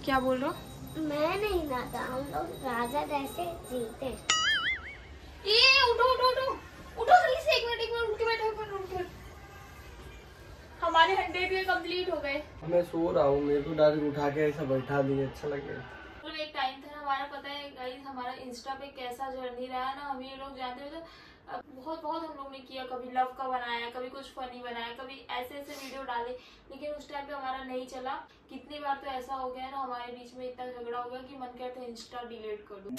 क्या बोल रहे हो? मैं नहीं नाता, हम लोग राजा जैसे जीते। ये उठो उठो उठो उठो जल्दी से, एक मिनट उठ के बैठो, एक मिनट उठ के। हमारे 100 भी कंप्लीट हो गए। मैं सो रहा हूँ, मेरे को डायरेक्ट उठा के ऐसा बैठा दिए, अच्छा लगे। तो एक टाइम था हमारा, पता है गाइस हमारा इंस्टा पे कैसा जर्नी रहा है ना, हम ये लोग जानते हो। तो बहुत बहुत हम लोग ने किया, कभी लव का बनाया, कभी कुछ फनी बनाया, कभी ऐसे ऐसे वीडियो डाले, लेकिन उस टाइम पे हमारा नहीं चला। कितनी बार तो ऐसा हो गया ना हमारे बीच में, इतना झगड़ा हो गया कि मन करता है इंस्टा डिलीट कर दूं।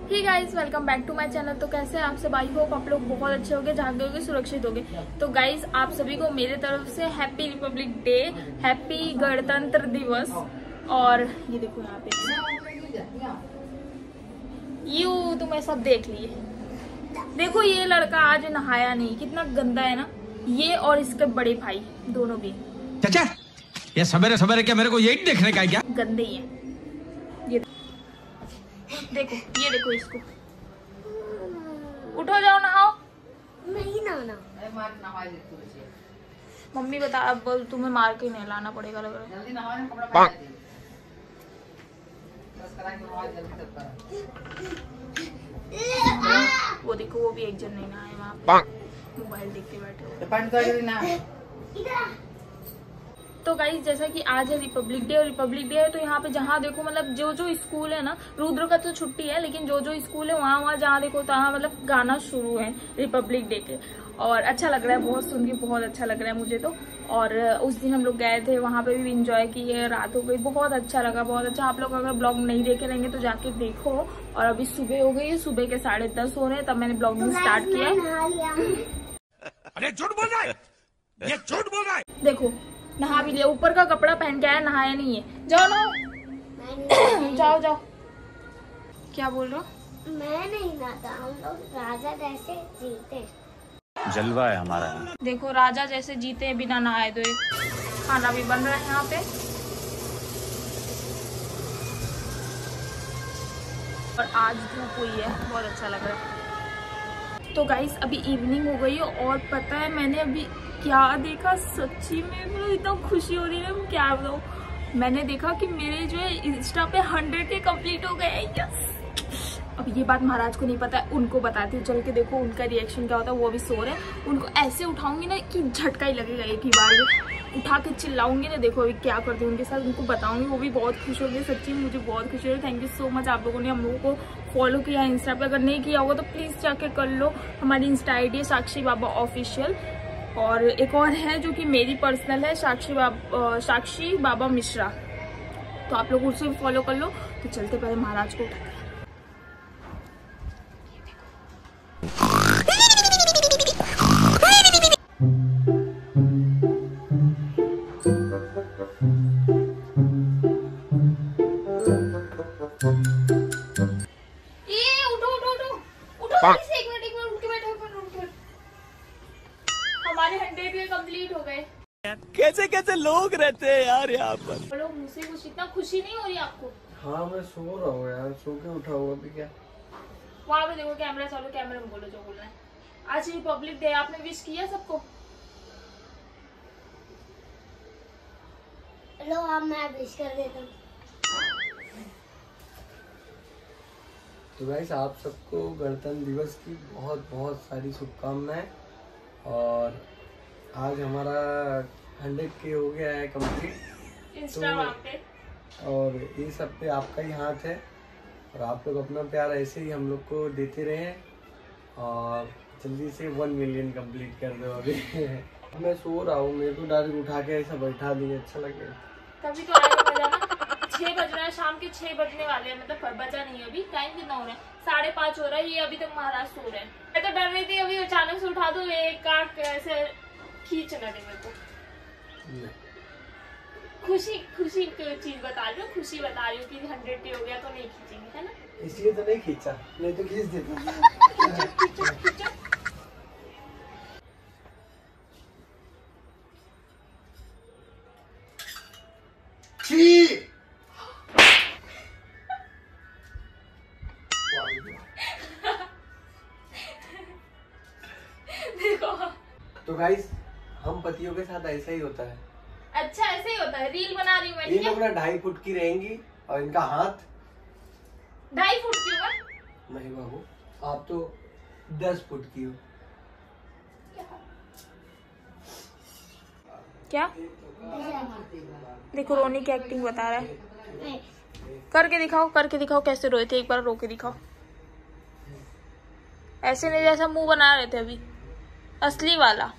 Hey guys, welcome back to my channel. तो कैसे हैं आप सब? आई होप आप लोग बहुत अच्छे होंगे, जागे होंगे, सुरक्षित होंगे। तो गाइस आप सभी को मेरे तरफ से हैप्पी रिपब्लिक डे, हैप्पी गणतंत्र दिवस। और ये देखो यहाँ पे यू तुम्हें सब देख लिए। देखो ये लड़का आज नहाया नहीं, कितना गंदा है ना ये, और इसके बड़े भाई दोनों भी। चाचा ये सवेरे सवेरे क्या मेरे को यही देखने का है क्या? गंदे ही है ये। देखो ये देखो इसको। उठो जाओ नहाओ। नहीं नाना, मम्मी बता, अब तुम्हें मार के नहलाना पड़ेगा लग रहा है। जल्दी नहाओ, कपड़ा पहन दे। वो देखो वो भी एक जन नहीं नहाए वहाँ पे, मोबाइल देखते बैठे हो। तो गाइस जैसा कि आज है रिपब्लिक डे, और रिपब्लिक डे है तो यहाँ पे जहाँ देखो मतलब जो जो स्कूल है ना, रुद्र का तो छुट्टी है, लेकिन जो जो स्कूल है वहाँ जहाँ देखो तहाँ मतलब गाना शुरू है रिपब्लिक डे के। और अच्छा लग रहा है, बहुत सुन के बहुत अच्छा लग रहा है मुझे तो। और उस दिन हम लोग गए थे, वहाँ पे भी इंजॉय किए, रात हो गई, बहुत अच्छा लगा, बहुत अच्छा। आप लोग अगर ब्लॉग नहीं देखे रहेंगे तो जाके देखो। और अभी सुबह हो गई है, सुबह के 10:30 हो रहे हैं, तब मैंने ब्लॉगिंग स्टार्ट किया है। अरे झूठ बोल रहा है, ये झूठ बोल रहा है। देखो नहा भी लिया, ऊपर का कपड़ा पहन के आया, नहाया नहीं है। जाओ ना, जाओ जाओ। क्या बोल रहे हो? मैं नहीं नाता, हम लोग राजा जैसे जीते। जलवा है हमारा। देखो राजा जैसे जीते हैं बिना नहाए धोए। खाना भी बन रहा है यहाँ पे, और आज धूप हुई है, बहुत अच्छा लग रहा है। तो गाइस अभी इवनिंग हो गई है, और पता है मैंने अभी क्या देखा, सच्ची में मुझे इतना खुशी हो रही है ना, क्या बताऊं। मैंने देखा कि मेरे जो है इंस्टा पे 100 के कंप्लीट हो गए हैं। यस। अब ये बात महाराज को नहीं पता है, उनको बताती हूँ, चल के देखो उनका रिएक्शन क्या होता है। वो अभी सो रहे हैं, उनको ऐसे उठाऊंगी ना कि झटका ही लगेगा, एक ही बार उठा के चिल्लाऊंगी ना। देखो अभी क्या करती हूँ उनके साथ, उनको बताऊंगी, वो भी बहुत खुश हो गए। सच्ची मुझे बहुत खुशी हो रही है। थैंक यू सो मच आप लोगों ने हम लोगों को फॉलो किया है इंस्टा पे। अगर नहीं किया होगा तो प्लीज जाके कर लो। हमारी इंस्टा ID है साक्षी बाबा ऑफिशियल, और एक और है जो कि मेरी पर्सनल है, साक्षी बाबा मिश्रा। तो आप लोग उससे भी फॉलो कर लो। तो चलते पहले महाराज को उठाते हैं। एक मिनट उठ के बैठो, हमारे 100 भी कंप्लीट हो गए। कैसे कैसे लोग रहते हैं यार यहाँ पर। बोलो मुझसे कुछ, इतना खुशी नहीं हो रही आपको? हाँ मैं सो रहा हूँ यार, सो के उठा हूँ अभी। क्या वहाँ पे देखो कैमरा चालू, कैमरे में बोलो जो बोलना है। आज रिपब्लिक डे, आपने विश किया सबको? लो अब मैं विश कर देता हूँ। तो गाइस आप सबको गणतंत्र दिवस की बहुत बहुत सारी शुभकामनाएं। और आज हमारा 100K हो गया है कंप्लीट इंस्टाग्राम पे, और ये सब पे आपका ही हाथ है। और आप लोग अपना प्यार ऐसे ही हम लोग को देते रहें, और जल्दी से 1 मिलियन कंप्लीट कर दो अभी। मैं सो रहा हूँ, मेरे को डायरेक्ट उठा के ऐसा बैठा दिए, अच्छा लगे। तभी तो आएगा मजा ना। 6 बज रहा है, शाम के 6 बजने वाले हैं, मतलब बजा नहीं है अभी। टाइम कितना हो रहा है? 5:30 हो रहा है। ये अभी तक महाराज सो रहे हैं। मैं तो डर रही थी अभी अचानक से उठा दूं, एक काट ऐसे खींच ना दे मेरे को। खुशी खुशी चीज बता रही हूँ, खुशी बता रही हूँ कि 100 हो गया तो नहीं खींचेंगे, है ना? इसलिए तो नहीं खींचा, नहीं तो खींच देता। खींचो खींचो। देखो तो गाइस हम पतियों के साथ ऐसा ही होता है। अच्छा ऐसे ही होता है, रील बना रही हूँ मैं। ये लोग ना 2.5 फुट की रहेंगी और इनका हाथ 2.5 फुट की है। नहीं बाबू, आप तो 10 फुट की हो। क्या देखो, रोनी की एक्टिंग बता रहा है। करके दिखाओ कैसे रोए थे, एक बार रो के दिखाओ। ऐसे नहीं जैसा मुंह बना रहे थे अभी, असली वाला।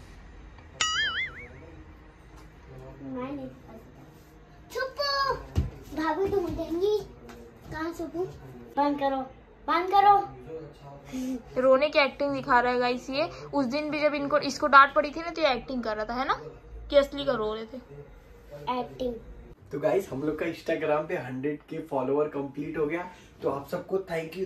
छुपो, भाभी तुम देंगी कहाँ छुपू? बंद करो। रोने की एक्टिंग दिखा रहा है गाइस ये। उस दिन भी जब इसको डांट पड़ी थी ना, तो ये एक्टिंग कर रहा था, है ना, कि असली का रो रहे थे। एक्टिंग। तो गाइस हम लोग का इंस्टाग्राम पे 100 के फॉलोवर कंप्लीट हो गया। तो आप सबको थैंक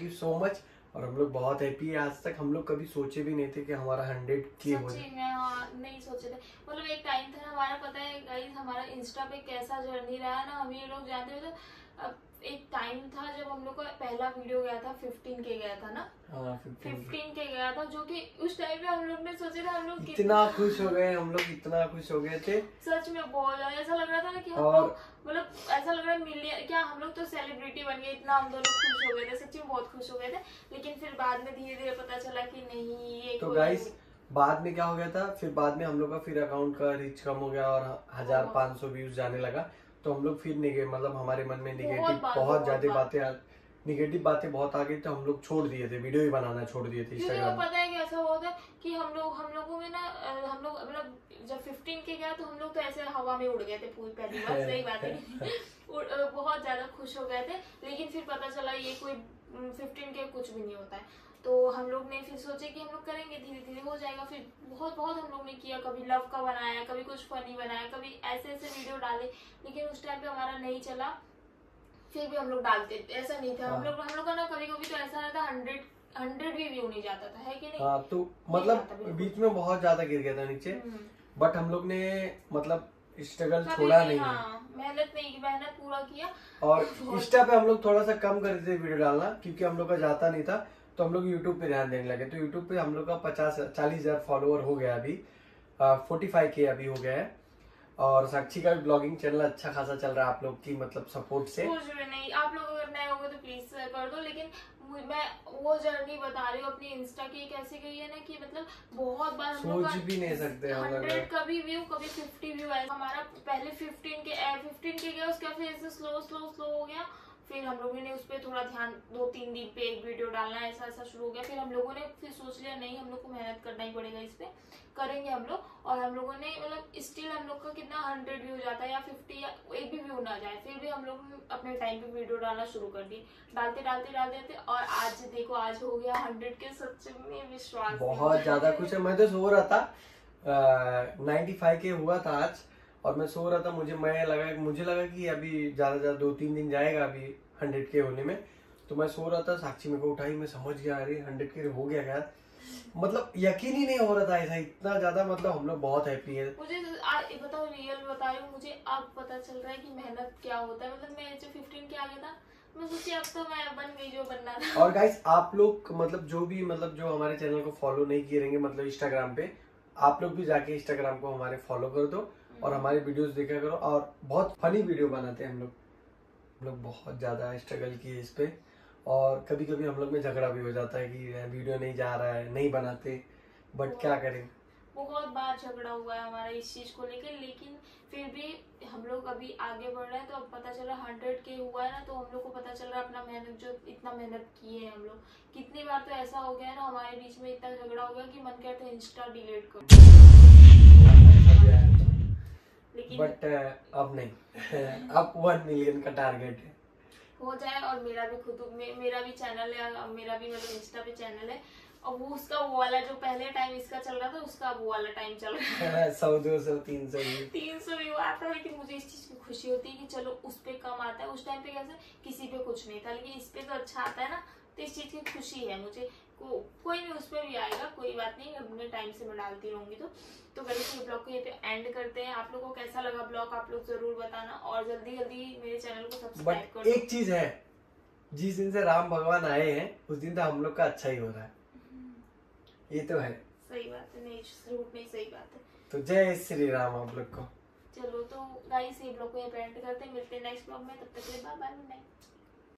यू सो मच। और हम लोग बहुत हैप्पी है। आज तक हम लोग कभी सोचे भी नहीं थे कि हमारा 100 के हो जाए। हाँ, नहीं सोचे थे। मतलब एक टाइम था हमारा, पता है गाइस हमारा इंस्टा पे कैसा जर्नी रहा है ना, हम ये लोग जानते हो। तो एक टाइम था जब हम लोग का पहला वीडियो गया था, 15 के गया था ना। हाँ, 15 के गया था, जो कि उस टाइम पे हम लोग ने सोचे था, हम लोग इतना खुश हो गए, हम लोग इतना खुश हो गए थे सच में। बहुत ज्यादा ऐसा लग रहा था ना कि हम लोग, मतलब ऐसा लग रहा है मिलियन क्या, हम लोग तो सेलिब्रिटी बन गए। इतना हम दोनों खुश हो गए थे, सच्ची में बहुत खुश हो गए थे। लेकिन फिर बाद में धीरे धीरे पता चला कि नहीं ये तो गाइस बाद में क्या हो गया था, फिर बाद में हम लोग का फिर अकाउंट का रीच कम हो गया और 1500 व्यूज जाने लगा। तो हम लोग फिर मतलब हमारे मन में बहुत ज्यादा निगेटिव बातें बहुत आ गई। तो हम लोग छोड़ दिए थे, वीडियो ही बनाना छोड़ दिए थे इंस्टाग्राम। पता है कैसा हुआ था कि हम लोगों में ना, हम लोग मतलब जब 15 के गया तो हम लोग तो ऐसे हवा में उड़ गए थे पूरी पहली बार। सही बात है। बहुत ज्यादा खुश हो गए थे। लेकिन फिर पता चला ये कोई 15 के कुछ भी नहीं होता है। तो हम लोग ने फिर सोचे कि हम लोग करेंगे, धीरे धीरे हो जाएगा। फिर बहुत हम लोग ने किया, कभी लव का बनाया, कभी कुछ फनी बनाया, कभी ऐसे वीडियो डाले। लेकिन उस टाइम पे हमारा नहीं चला, फिर भी हम लोग डालते। ऐसा नहीं था, हम लोग का ना कभी कभी तो ऐसा रहता 100 भी व्यू नहीं जाता था, है कि नहीं? हाँ, तो मतलब बीच में बहुत ज्यादा गिर गया था नीचे। बट हम लोग ने मतलब स्ट्रगल छोड़ा नहीं है। मेहनत पूरा किया। और इंस्टा पे हम लोग थोड़ा सा कम कर थे वीडियो डालना, क्योंकि हम लोग का जाता नहीं था। तो हम लोग यूट्यूब पे ध्यान देने लगे। तो यूट्यूब पे हम लोग का 40,000 फॉलोअर हो गया अभी। 45K अभी हो गया है। और साक्षी का ब्लॉगिंग चैनल अच्छा खासा चल रहा है आप लोग की मतलब सपोर्ट से। कुछ भी नहीं, आप लोग अगर नए होंगे तो प्लीज कर दो। लेकिन मैं वो जर्नी बता रही हूँ अपनी इंस्टा की, कैसे गई है ना कि मतलब बहुत बार हम लोग सोच भी नहीं सकते 100 कभी व्यू, कभी 50 व्यू है हमारा। पहले 15 के गया, उसका फिर स्लो हो गया। फिर हम लोगों ने उस पर थोड़ा ध्यान, 2-3 दिन पे एक वीडियो डालना, ऐसा शुरू हो गया। फिर हम लोगों ने फिर सोच लिया नहीं, हम लोग को मेहनत करना ही पड़ेगा, इस पे करेंगे हम लोग। और हम लोगों ने मतलब स्टिल हम लोग का कितना 100 व्यू जाता है या 50 या एक भी व्यू ना जाए, फिर भी हम लोग अपने टाइम पे वीडियो डालना शुरू कर दिए। डालते और आज देखो, आज हो गया 100 के। सच में विश्वास बहुत ज्यादा खुश है। मैं तो सो रहा था, 95K हुआ था आज। और मैं सो रहा था, मुझे लगा कि अभी ज्यादा 2-3 दिन जाएगा अभी 100K होने में। तो मैं सो रहा था, साक्षी मेरे को उठाई, मैं समझ गया अरे 100K हो गया यार। मतलब यकीन ही नहीं हो रहा था ऐसा, इतना ज्यादा मतलब हम लोग बहुत हैप्पी है। मुझे बताओ, रियल बता रही हूँ, मुझे अब पता चल रहा है कि मेहनत क्या होता है। मतलब मैं जो 15 के आगे था, मैं सोची अब तो मैं बन गई जो बनना था। और गाइस आप लोग मतलब जो हमारे चैनल को फॉलो नहीं किए रहेंगे मतलब इंस्टाग्राम पे, आप लोग भी जाके इंस्टाग्राम को हमारे फॉलो कर दो और हमारे वीडियोस देखा करो। और बहुत फनी वीडियो बनाते हैं हम लोग बहुत ज्यादा स्ट्रगल किए इस पे। और कभी कभी हम लोग में झगड़ा भी हो जाता है कि वीडियो नहीं जा रहा है, नहीं बनाते। बट क्या करें, बहुत बार झगड़ा हुआ है हमारा इस चीज को लेकर। लेकिन फिर भी हम लोग अभी आगे बढ़ रहे हैं। तो अब पता चला 100K हुआ है ना, तो हम लोग को पता चल रहा है अपना मेहनत, जो इतना मेहनत किए हैं हम लोग। कितनी बार तो ऐसा हो गया है ना हमारे बीच में, इतना झगड़ा हो गया कि मन करता है इंस्टा डिलीट कर। लेकिन बट अब नहीं अब 1 मिलियन का टारगेट है, हो जाए। और मेरा भी चैनल है, मेरा भी मतलब इंस्टा पे चैनल है। और वो उसका वो वाला जो पहले टाइम इसका चल रहा था, उसका वो वाला टाइम चल रहा है 100, 200, 300 व्यू आता है। लेकिन मुझे इस चीज की खुशी होती है कि चलो उस पे कम आता है। उस टाइम पे कैसे किसी पे कुछ नहीं था, लेकिन इस पे तो अच्छा आता है ना। तो इस चीज की खुशी है मुझे। कोई नहीं उस पर भी आएगा, कोई बात नहीं, अपने टाइम से मैं डालती रहूंगी। तो गाइस ये ब्लॉग को ये पे एंड करते हैं। आप लोगों को कैसा लगा ब्लॉग, आप लोग जरूर बताना। और जल्दी मेरे चैनल को सब्सक्राइब कर दो। एक चीज है, जिस दिन से राम भगवान आए हैं उस दिन तो हम लोग का अच्छा ही हो रहा है, ये तो है। सही बात है, नहीं तो जय श्री राम आप लोग को। चलो तो गाइस ये ब्लॉग को यहाँ पे एंड करते हैं, मिलते हैं नेक्स्ट ब्लॉग में, तब तक के लिए बाय बाय, गुड नाइट।